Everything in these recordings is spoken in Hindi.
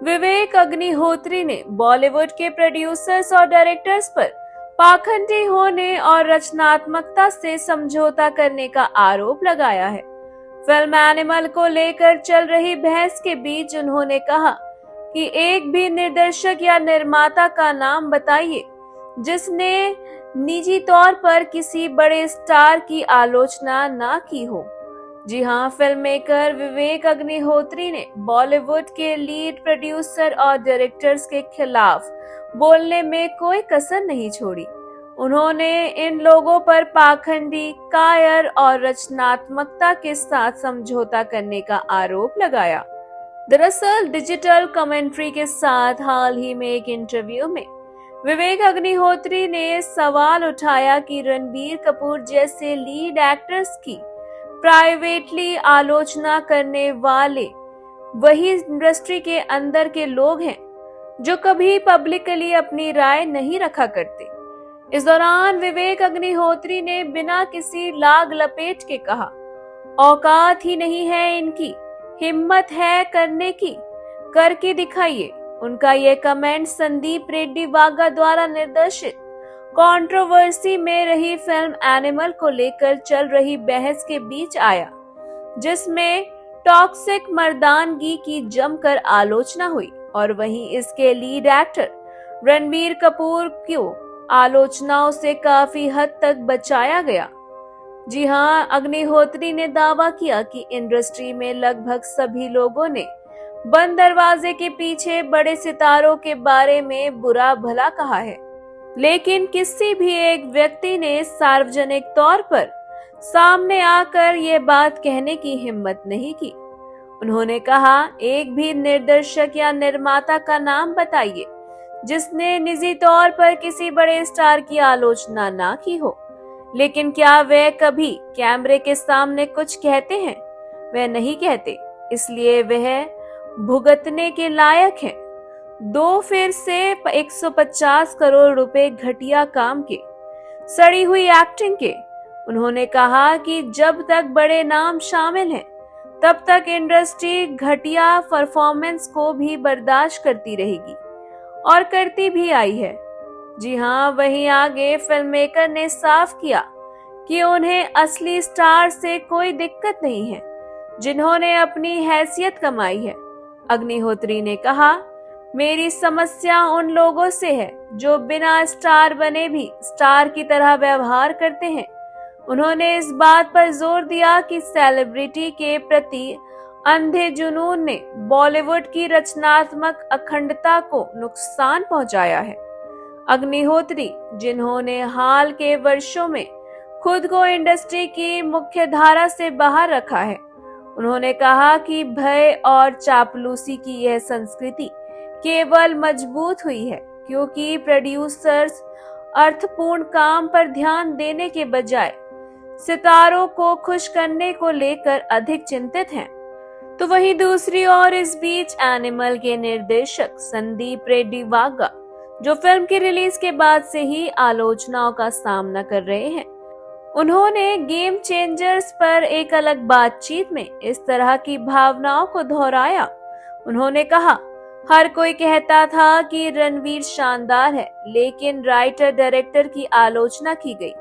विवेक अग्निहोत्री ने बॉलीवुड के प्रोड्यूसर्स और डायरेक्टर्स पर पाखंडी होने और रचनात्मकता से समझौता करने का आरोप लगाया है। फिल्म एनिमल को लेकर चल रही बहस के बीच उन्होंने कहा कि एक भी निर्देशक या निर्माता का नाम बताइए जिसने निजी तौर पर किसी बड़े स्टार की आलोचना ना की हो। जी हाँ, फिल्म मेकर विवेक अग्निहोत्री ने बॉलीवुड के लीड प्रोड्यूसर और डायरेक्टर्स के खिलाफ बोलने में कोई कसर नहीं छोड़ी। उन्होंने इन लोगों पर पाखंडी, कायर और रचनात्मकता के साथ समझौता करने का आरोप लगाया। दरअसल डिजिटल कमेंट्री के साथ हाल ही में एक इंटरव्यू में विवेक अग्निहोत्री ने सवाल उठाया कि रणबीर कपूर जैसे लीड एक्टर्स की प्राइवेटली आलोचना करने वाले वही इंडस्ट्री के अंदर के लोग हैं जो कभी पब्लिकली अपनी राय नहीं रखा करते। इस दौरान विवेक अग्निहोत्री ने बिना किसी लाग लपेट के कहा, औकात ही नहीं है इनकी, हिम्मत है करने की, करके दिखाइए। उनका ये कमेंट संदीप रेड्डी वाघा द्वारा निर्देशित कंट्रोवर्सी में रही फिल्म एनिमल को लेकर चल रही बहस के बीच आया, जिसमें टॉक्सिक मर्दानगी की जमकर आलोचना हुई और वहीं इसके लीड एक्टर रणबीर कपूर को आलोचनाओं से काफी हद तक बचाया गया। जी हाँ, अग्निहोत्री ने दावा किया कि इंडस्ट्री में लगभग सभी लोगों ने बंद दरवाजे के पीछे बड़े सितारों के बारे में बुरा भला कहा है, लेकिन किसी भी एक व्यक्ति ने सार्वजनिक तौर पर सामने आकर ये बात कहने की हिम्मत नहीं की। उन्होंने कहा, एक भी निर्देशक या निर्माता का नाम बताइए जिसने निजी तौर पर किसी बड़े स्टार की आलोचना ना की हो, लेकिन क्या वे कभी कैमरे के सामने कुछ कहते हैं? वे नहीं कहते, इसलिए वह भुगतने के लायक हैं। दो फिर से 150 करोड़ रुपए घटिया काम के, सड़ी हुई एक्टिंग के। उन्होंने कहा कि जब तक बड़े नाम शामिल हैं, तब तक इंडस्ट्री घटिया परफॉर्मेंस को भी बर्दाश्त करती रहेगी और करती भी आई है। जी हाँ, वहीं आगे फिल्म मेकर ने साफ किया कि उन्हें असली स्टार से कोई दिक्कत नहीं है जिन्होंने अपनी हैसियत कमाई है। अग्निहोत्री ने कहा, मेरी समस्या उन लोगों से है जो बिना स्टार बने भी स्टार की तरह व्यवहार करते हैं। उन्होंने इस बात पर जोर दिया कि सेलिब्रिटी के प्रति अंधे जुनून ने बॉलीवुड की रचनात्मक अखंडता को नुकसान पहुंचाया है। अग्निहोत्री, जिन्होंने हाल के वर्षों में खुद को इंडस्ट्री की मुख्य धारा से बाहर रखा है, उन्होंने कहा कि भय और चापलूसी की यह संस्कृति केवल मजबूत हुई है क्योंकि प्रोड्यूसर्स अर्थपूर्ण काम पर ध्यान देने के बजाय सितारों को खुश करने को लेकर अधिक चिंतित हैं। तो वहीं दूसरी ओर इस बीच एनिमल के निर्देशक संदीप रेड्डी वाघा, जो फिल्म की रिलीज के बाद से ही आलोचनाओं का सामना कर रहे हैं, उन्होंने गेम चेंजर्स पर एक अलग बातचीत में इस तरह की भावनाओं को दोहराया। उन्होंने कहा, हर कोई कहता था कि रणवीर शानदार है, लेकिन राइटर डायरेक्टर की आलोचना की गई।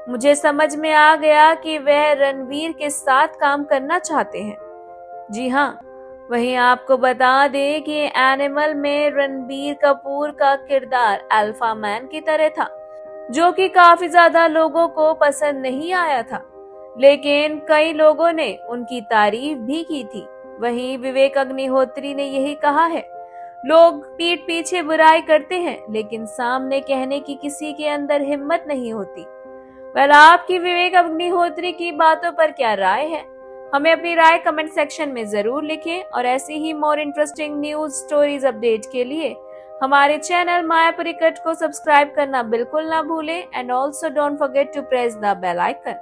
मुझे समझ में आ गया कि वह रणवीर के साथ काम करना चाहते हैं। जी हाँ, वहीं आपको बता दें कि एनिमल में रणबीर कपूर का किरदार अल्फा मैन की तरह था, जो कि काफी ज्यादा लोगों को पसंद नहीं आया था, लेकिन कई लोगों ने उनकी तारीफ भी की थी। वहीं विवेक अग्निहोत्री ने यही कहा है, लोग पीठ पीछे बुराई करते हैं, लेकिन सामने कहने की किसी के अंदर हिम्मत नहीं होती। आपकी विवेक अग्निहोत्री की बातों पर क्या राय है? हमें अपनी राय कमेंट सेक्शन में जरूर लिखें और ऐसी ही more interesting news stories update के लिए हमारे चैनल मायापुरी कट को सब्सक्राइब करना बिल्कुल ना भूलें and also don't forget to press the bell icon.